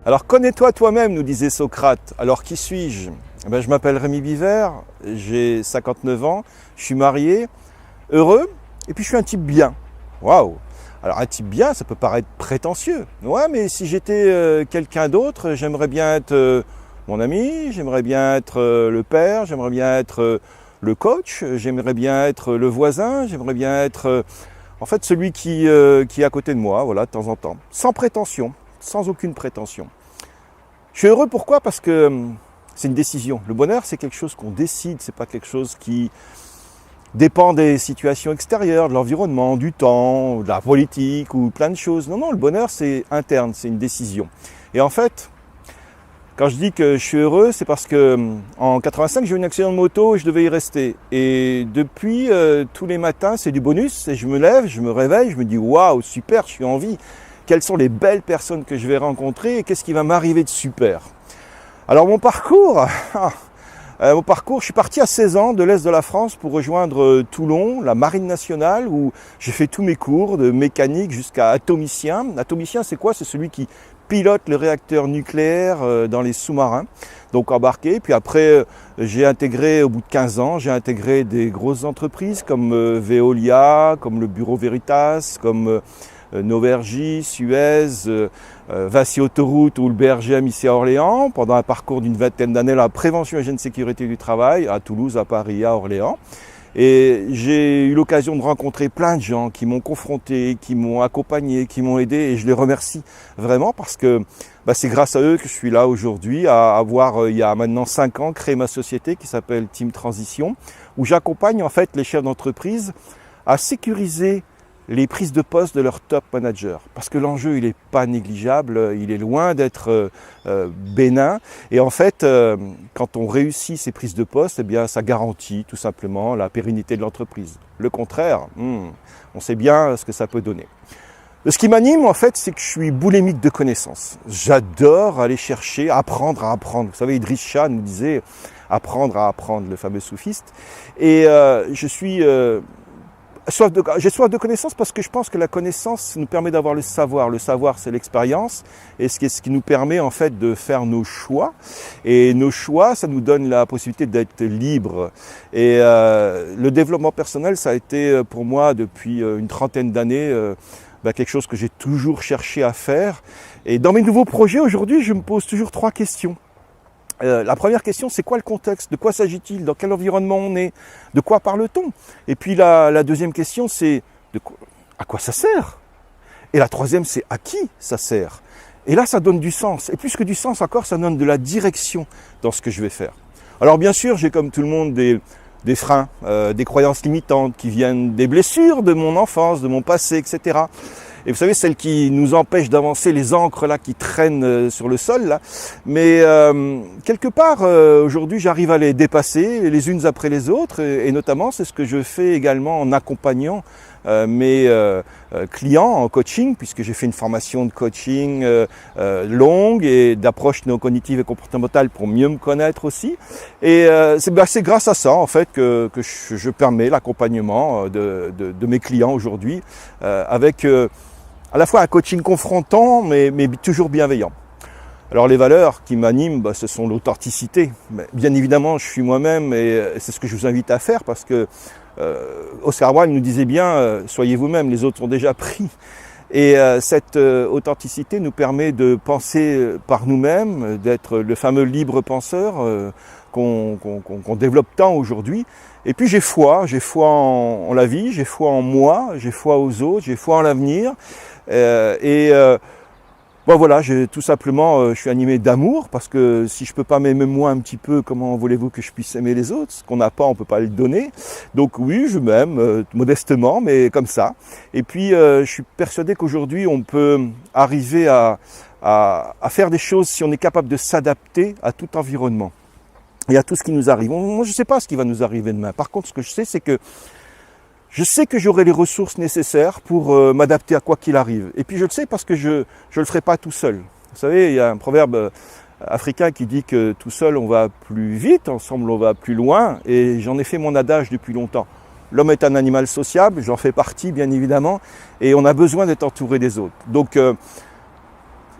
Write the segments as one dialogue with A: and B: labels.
A: Alors connais-toi toi-même, nous disait Socrate. Alors qui suis-je? Je m'appelle Rémi Biver, j'ai 59 ans, je suis marié, heureux, et puis je suis un type bien. Waouh! Alors un type bien, ça peut paraître prétentieux. Ouais, mais si j'étais quelqu'un d'autre, j'aimerais bien être mon ami, j'aimerais bien être le père, j'aimerais bien être le coach, j'aimerais bien être le voisin, j'aimerais bien être en fait celui qui est à côté de moi, voilà, de temps en temps. Sans prétention, sans aucune prétention. Je suis heureux, pourquoi? Parce que c'est une décision. Le bonheur, c'est quelque chose qu'on décide, c'est pas quelque chose qui dépend des situations extérieures, de l'environnement, du temps, de la politique ou plein de choses. Non, le bonheur, c'est interne, c'est une décision. Et en fait, quand je dis que je suis heureux, c'est parce que en 85, j'ai eu un accident de moto et je devais y rester. Et depuis, tous les matins, c'est du bonus. Et je me lève, je me réveille, je me dis waouh, super, je suis en vie. Quelles sont les belles personnes que je vais rencontrer et qu'est-ce qui va m'arriver de super. Alors mon parcours, je suis parti à 16 ans de l'Est de la France pour rejoindre Toulon, la Marine nationale, où j'ai fait tous mes cours de mécanique jusqu'à atomicien. Atomicien, c'est quoi? C'est celui qui pilote le réacteur nucléaire dans les sous-marins, donc embarqué. Puis après, j'ai intégré, au bout de 15 ans, j'ai intégré des grosses entreprises comme Veolia, comme le Bureau Veritas, comme Novergy, Suez, Vinci Autoroute ou le BRGM ici à Orléans, pendant un parcours d'une vingtaine d'années, la prévention et hygiène sécurité du travail, à Toulouse, à Paris, à Orléans. Et j'ai eu l'occasion de rencontrer plein de gens qui m'ont confronté, qui m'ont accompagné, qui m'ont aidé, et je les remercie vraiment parce que c'est grâce à eux que je suis là aujourd'hui, à avoir, il y a maintenant 5 ans, créé ma société qui s'appelle Team Transition, où j'accompagne en fait les chefs d'entreprise à sécuriser les prises de poste de leur top manager. Parce que l'enjeu, il n'est pas négligeable, il est loin d'être bénin. Et en fait, quand on réussit ces prises de poste, eh bien, ça garantit tout simplement la pérennité de l'entreprise. Le contraire, on sait bien ce que ça peut donner. Ce qui m'anime, en fait, c'est que je suis boulimique de connaissances. J'adore aller chercher, apprendre à apprendre. Vous savez, Idriss Shah nous disait « apprendre à apprendre », le fameux soufiste. Et je suis... j'ai soif de connaissances parce que je pense que la connaissance nous permet d'avoir le savoir. Le savoir, c'est l'expérience et ce qui nous permet en fait de faire nos choix. Et nos choix, ça nous donne la possibilité d'être libre. Et le développement personnel, ça a été pour moi depuis une trentaine d'années quelque chose que j'ai toujours cherché à faire. Et dans mes nouveaux projets aujourd'hui, je me pose toujours 3 questions. La première question, c'est quoi le contexte? De quoi s'agit-il? Dans quel environnement on est? De quoi parle-t-on? Et puis la deuxième question, c'est à quoi ça sert? Et la troisième, c'est à qui ça sert? Et là, ça donne du sens. Et plus que du sens encore, ça donne de la direction dans ce que je vais faire. Alors bien sûr, j'ai comme tout le monde des freins, des croyances limitantes qui viennent des blessures de mon enfance, de mon passé, etc. Et vous savez, celles qui nous empêchent d'avancer, les encres là qui traînent sur le sol là. Mais quelque part, aujourd'hui, j'arrive à les dépasser les unes après les autres. Et notamment, c'est ce que je fais également en accompagnant mes clients en coaching, puisque j'ai fait une formation de coaching longue et d'approche néocognitive et comportementale pour mieux me connaître aussi. Et c'est grâce à ça en fait que je permets l'accompagnement de mes clients aujourd'hui avec à la fois un coaching confrontant mais toujours bienveillant. Alors les valeurs qui m'animent, ce sont l'authenticité. Bien évidemment, je suis moi-même et c'est ce que je vous invite à faire parce que Oscar Wilde nous disait bien soyez vous-même, les autres sont déjà pris. Et cette authenticité nous permet de penser par nous-mêmes, d'être le fameux libre penseur qu'on développe tant aujourd'hui. Et puis j'ai foi en la vie, j'ai foi en moi, j'ai foi aux autres, j'ai foi en l'avenir. Voilà, tout simplement, je suis animé d'amour parce que si je peux pas m'aimer moi un petit peu, comment voulez-vous que je puisse aimer les autres? Ce qu'on n'a pas, on peut pas le donner. Donc oui, je m'aime modestement, mais comme ça. Et puis, je suis persuadé qu'aujourd'hui, on peut arriver à faire des choses si on est capable de s'adapter à tout environnement. et à tout ce qui nous arrive. Moi, je ne sais pas ce qui va nous arriver demain. Par contre, ce que je sais, c'est que j'aurai les ressources nécessaires pour m'adapter à quoi qu'il arrive. Et puis je le sais parce que je ne le ferai pas tout seul. Vous savez, il y a un proverbe africain qui dit que tout seul on va plus vite, ensemble on va plus loin, et j'en ai fait mon adage depuis longtemps. L'homme est un animal sociable, j'en fais partie bien évidemment, et on a besoin d'être entouré des autres. Donc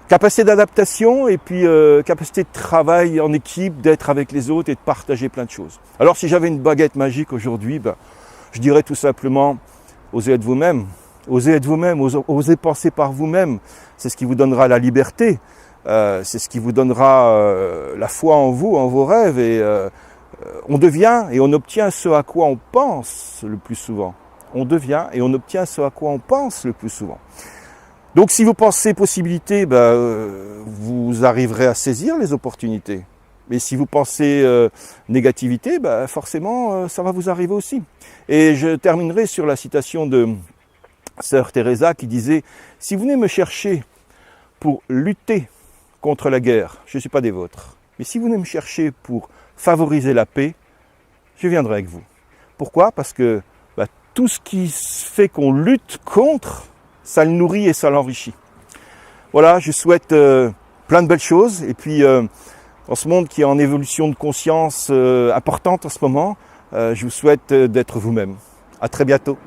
A: capacité d'adaptation et puis capacité de travail en équipe, d'être avec les autres et de partager plein de choses. Alors si j'avais une baguette magique aujourd'hui, je dirais tout simplement, osez être vous-même, osez penser par vous-même, c'est ce qui vous donnera la liberté. C'est ce qui vous donnera la foi en vous, en vos rêves, et on devient et on obtient ce à quoi on pense le plus souvent. On devient et on obtient ce à quoi on pense le plus souvent. Donc si vous pensez possibilité, vous arriverez à saisir les opportunités. Mais si vous pensez négativité, forcément ça va vous arriver aussi. Et je terminerai sur la citation de Sœur Teresa qui disait « Si vous venez me chercher pour lutter contre la guerre, je ne suis pas des vôtres. Mais si vous venez me chercher pour favoriser la paix, je viendrai avec vous. » Pourquoi ? Parce que tout ce qui fait qu'on lutte contre, ça le nourrit et ça l'enrichit. Voilà, je souhaite plein de belles choses. Et puis, dans ce monde qui est en évolution de conscience importante en ce moment, je vous souhaite d'être vous-même. À très bientôt.